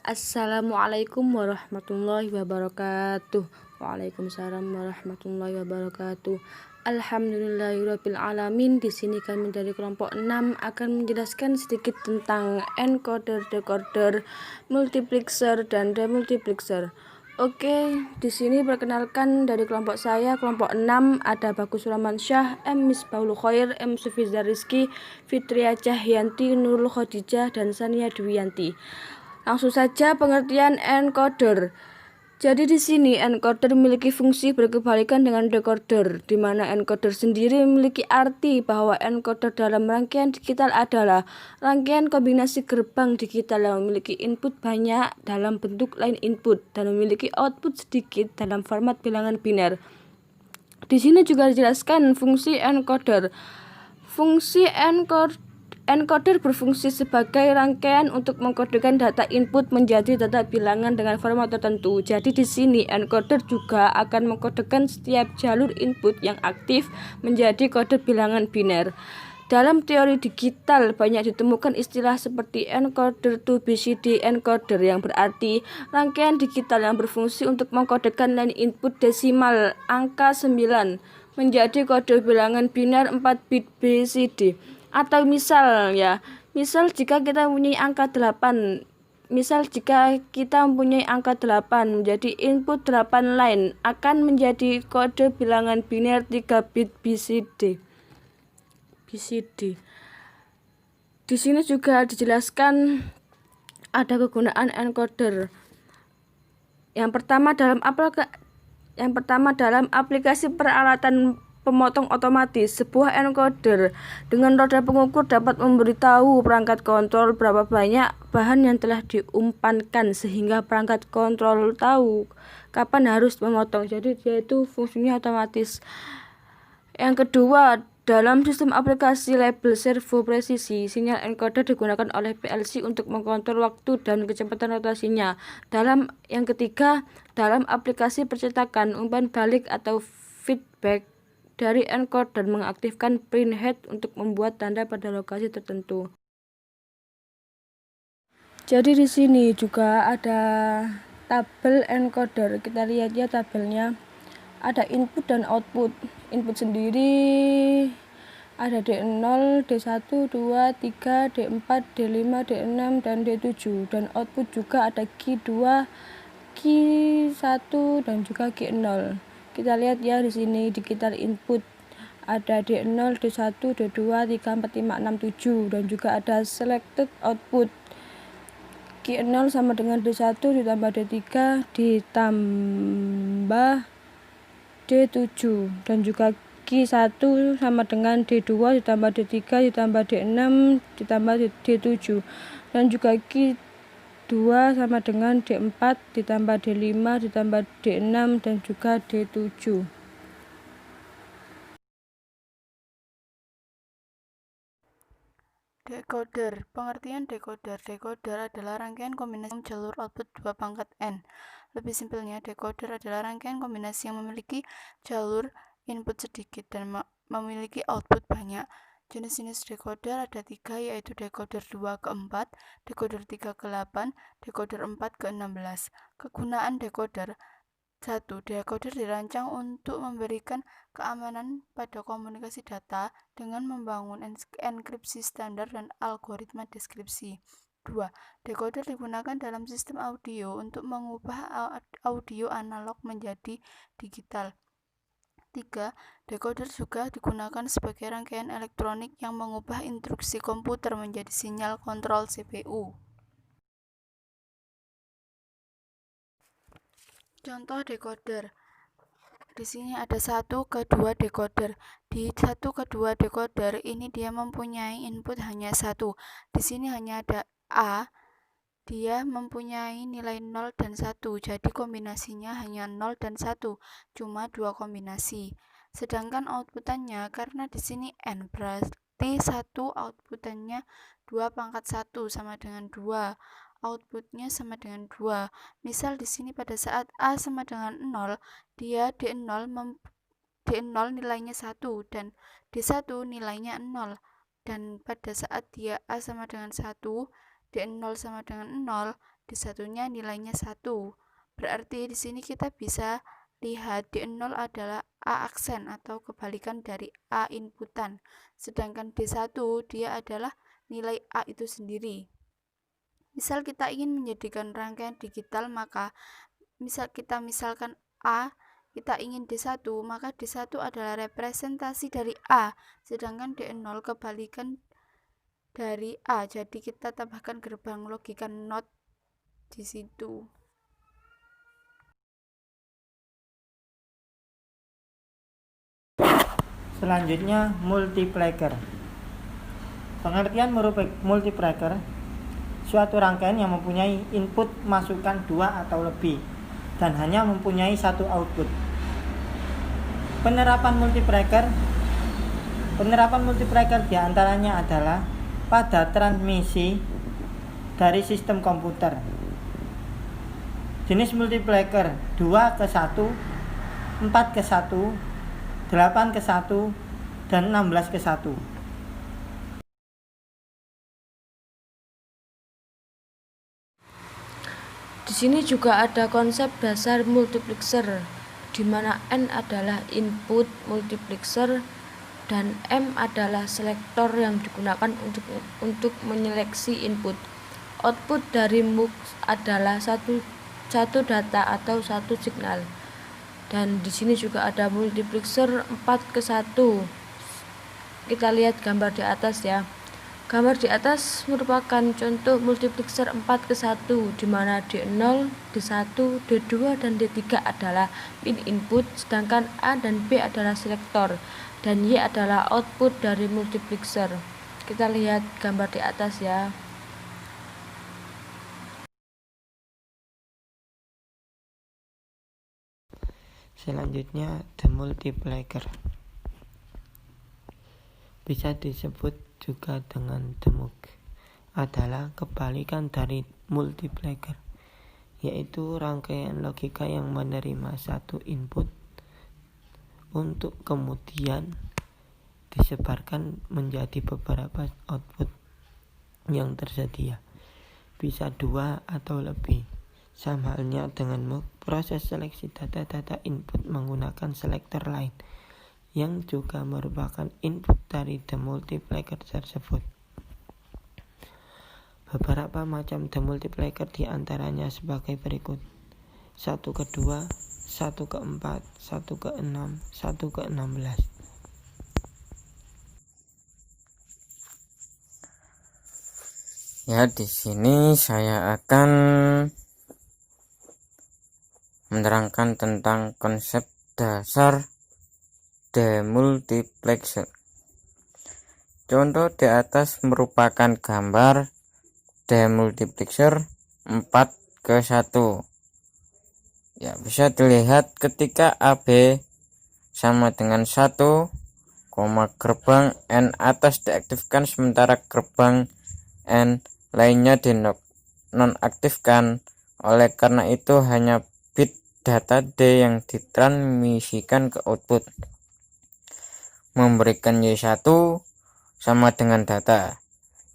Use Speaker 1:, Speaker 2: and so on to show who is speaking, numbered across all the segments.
Speaker 1: Assalamualaikum warahmatullahi wabarakatuh. Waalaikumsalam warahmatullahi wabarakatuh. Alhamdulillahirabbil alamin. Di sini kami dari kelompok 6 akan menjelaskan sedikit tentang encoder, decoder, multiplexer dan demultiplexer. Oke, di sini perkenalkan dari kelompok saya, kelompok 6 ada Bagus Ramansyah, M. Misbahul Khair, M. Sufizar Rizky, Fitria Cahyanti, Nurul Khadijah, dan Sania Dwiyanti. Langsung saja pengertian encoder. Jadi di sini encoder memiliki fungsi berkebalikan dengan decoder, di mana encoder sendiri memiliki arti bahwa encoder dalam rangkaian digital adalah rangkaian kombinasi gerbang digital yang memiliki input banyak dalam bentuk line input dan memiliki output sedikit dalam format bilangan biner. Di sini juga dijelaskan fungsi encoder. Fungsi encoder berfungsi sebagai rangkaian untuk mengkodekan data input menjadi data bilangan dengan format tertentu. Jadi di sini encoder juga akan mengkodekan setiap jalur input yang aktif menjadi kode bilangan biner. Dalam teori digital banyak ditemukan istilah seperti encoder to BCD encoder yang berarti rangkaian digital yang berfungsi untuk mengkodekan line input desimal angka 9 menjadi kode bilangan biner 4 bit BCD. Atau misal jika kita mempunyai angka 8, jika kita mempunyai angka 8 menjadi input 8 line akan menjadi kode bilangan biner 3 bit BCD. Di sini juga dijelaskan ada kegunaan encoder. Yang pertama dalam aplikasi peralatan pemotong otomatis, sebuah encoder dengan roda pengukur dapat memberitahu perangkat kontrol berapa banyak bahan yang telah diumpankan sehingga perangkat kontrol tahu kapan harus memotong. Jadi dia itu fungsinya otomatis. Yang kedua, dalam sistem aplikasi label servo presisi, sinyal encoder digunakan oleh PLC untuk mengontrol waktu dan kecepatan rotasinya. Yang ketiga, dalam aplikasi percetakan, umpan balik atau feedback dari encoder mengaktifkan printhead untuk membuat tanda pada lokasi tertentu. Jadi di sini juga ada tabel encoder. Kita lihat ya tabelnya. Ada input dan output. Input sendiri ada D0, D1, 2, 3, D4, D5, D6, dan D7. Dan output juga ada Q2, Q1, dan juga Q0. Kita lihat ya di sini digital input ada D0, D1, D2, 3, 4, 5, 6, 7 dan juga ada selected output. Q0 sama dengan D1 ditambah D3 ditambah D7 dan juga Q1 sama dengan D2 ditambah D3 ditambah D6 ditambah D7 dan juga Q2 sama dengan D4 ditambah D5 ditambah D6 dan juga D7.
Speaker 2: Decoder. Pengertian decoder. Decoder adalah rangkaian kombinasi jalur output 2 pangkat N. Lebih simpelnya, decoder adalah rangkaian kombinasi yang memiliki jalur input sedikit dan memiliki output banyak. Jenis-jenis decoder ada 3, yaitu decoder 2 ke 4, decoder 3 ke 8, decoder 4 ke 16. Kegunaan decoder: 1. Decoder dirancang untuk memberikan keamanan pada komunikasi data dengan membangun enkripsi standar dan algoritma deskripsi. 2. Decoder digunakan dalam sistem audio untuk mengubah audio analog menjadi digital. 3. Decoder juga digunakan sebagai rangkaian elektronik yang mengubah instruksi komputer menjadi sinyal kontrol CPU. Contoh decoder. Di sini ada 1 ke 2 decoder. Di 1 ke 2 decoder ini dia mempunyai input hanya 1. Di sini hanya ada A. Dia mempunyai nilai 0 dan 1. Jadi kombinasinya hanya 0 dan 1. Cuma 2 kombinasi. Sedangkan outputannya karena di sini N berarti 1 outputannya 2 pangkat 1 sama dengan 2. Outputnya sama dengan 2. Misal di sini pada saat A sama dengan 0, dia D0 nilainya 1 dan D1 nilainya 0. Dan pada saat dia A sama dengan 1, D0 sama dengan 0, D1-nya nilainya 1. Berarti di sini kita bisa lihat D0 adalah A aksen atau kebalikan dari A inputan. Sedangkan D1 dia adalah nilai A itu sendiri. Misal kita ingin menjadikan rangkaian digital, maka misalkan A, kita ingin D1, maka D1 adalah representasi dari A, sedangkan D0 kebalikan dari A. Jadi kita tambahkan gerbang logika NOT di situ.
Speaker 3: Selanjutnya, multiplexer. Pengertian multiplexer, suatu rangkaian yang mempunyai input masukan 2 atau lebih dan hanya mempunyai satu output. Penerapan multiplexer diantaranya adalah pada transmisi dari sistem komputer. Jenis multiplexer 2:1, 4:1, 8:1, dan 16:1.
Speaker 1: Di sini juga ada konsep dasar multiplexer, di mana N adalah input multiplexer dan M adalah selektor yang digunakan untuk menyeleksi input. Output dari MUX adalah satu data atau satu signal. Dan di sini juga ada multiplexer 4:1. Kita lihat gambar di atas ya. Gambar di atas merupakan contoh multiplexer 4:1, di mana D0, D1, D2, dan D3 adalah pin input, sedangkan A dan B adalah selektor, dan Y adalah output dari multiplexer. Kita lihat gambar di atas ya.
Speaker 3: Selanjutnya, demultiplexer. Bisa disebut juga dengan demux, adalah kebalikan dari multiplexer, yaitu rangkaian logika yang menerima satu input untuk kemudian disebarkan menjadi beberapa output yang tersedia, bisa 2 atau lebih. Sama halnya dengan MUX, proses seleksi data-data input menggunakan selektor lain yang juga merupakan input dari demultiplexer tersebut. Beberapa macam demultiplexer diantaranya sebagai berikut: 1/2, 1/4, 1/6, 1/16.
Speaker 4: Ya, di sini saya akan menerangkan tentang konsep dasar demultiplexer. Contoh di atas merupakan gambar demultiplexer 4:1. Ya, bisa dilihat ketika AB sama dengan 1, gerbang N atas diaktifkan sementara gerbang N lainnya dinonaktifkan. Oleh karena itu hanya bit data D yang ditransmisikan ke output, memberikan Y1 sama dengan data.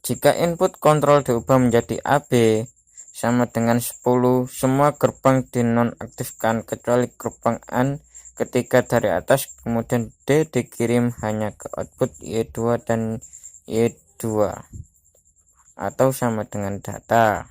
Speaker 4: Jika input kontrol diubah menjadi AB sama dengan 10, semua gerbang dinonaktifkan kecuali gerbang N ketika dari atas, kemudian D dikirim hanya ke output Y2 dan Y2 atau sama dengan data.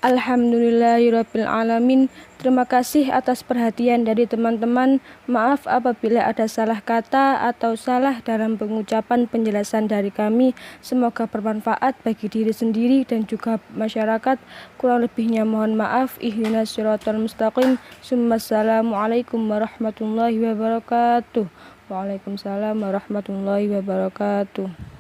Speaker 1: Alhamdulillahirrabbilalamin. Terima kasih atas perhatian dari teman-teman. Maaf apabila ada salah kata atau salah dalam pengucapan penjelasan dari kami. Semoga bermanfaat bagi diri sendiri dan juga masyarakat. Kurang lebihnya mohon maaf. Ihdinas siratal mustaqim. Assalamualaikum warahmatullahi wabarakatuh. Waalaikumsalam warahmatullahi wabarakatuh.